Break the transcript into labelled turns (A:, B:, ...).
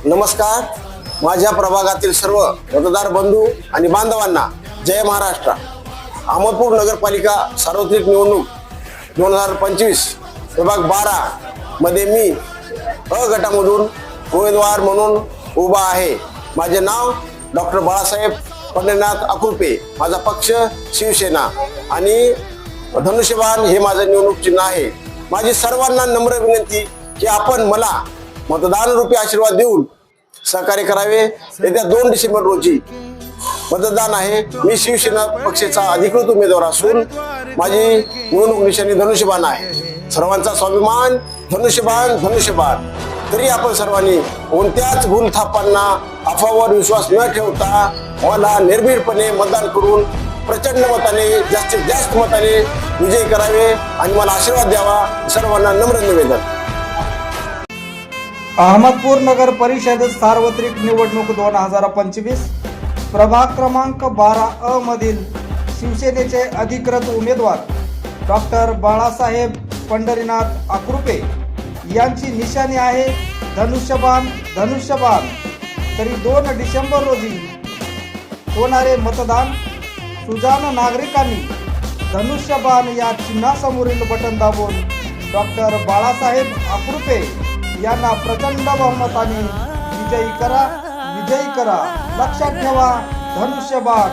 A: नमस्कार. माझ्या प्रभागातील सर्व मतदार बंधू आणि बांधवांना जय महाराष्ट्र. अहमदपूर नगरपालिका सार्वत्रिक निवडणूक 2025 प्रभाग 12 मध्ये मी अ गटामधून उमेदवार म्हणून उभा आहे. माझे नाव डॉक्टर बाळासाहेब पंढरीनाथ अकुर्पे. माझा पक्ष शिवसेना आणि धनुष्यबाण हे माझं निवडणूक चिन्ह आहे. माझी सर्वांना नम्र विनंती की आपण मला मतदान रूपी आशीर्वाद देऊन सहकार्य करावे. येत्या 2 डिसेंबर रोजी मतदान आहे. मी शिवसेना पक्षाचा अधिकृत उमेदवार असून माझी निवडणूक निशाणी धनुष्यबाण आहे. सर्वांचा स्वाभिमान धनुष्यबाण धनुष्यबाण. तरी आपण सर्वांनी कोणत्याच भूलथापांना अफवावर विश्वास न ठेवता मला निर्भीडपणे मतदान करून प्रचंड मताने जास्तीत जास्त मताने विजयी करावे आणि मला आशीर्वाद द्यावा. सर्वांना नम्र निवेदन.
B: अहमदपूर नगर परिषद सार्वत्रिक निवडणूक 2025 प्रभाग क्रमांक 12 मधील शिवसेनेचे अधिकृत उमेदवार डॉक्टर बाळासाहेब पंढरीनाथ अकुर्पे यांची निशाणी आहे धनुष्यबाण धनुष्यबाण. तरी 2 डिसेंबर रोजी होणारे मतदान सुजाण नागरिकांनी धनुष्यबाण या चिन्हासमोरील बटन दाबून डॉक्टर बाळासाहेब अकुर्पे यांना प्रचंड बहुमताने विजयी करा. लक्षात ठेवा, धनुष्यबाण.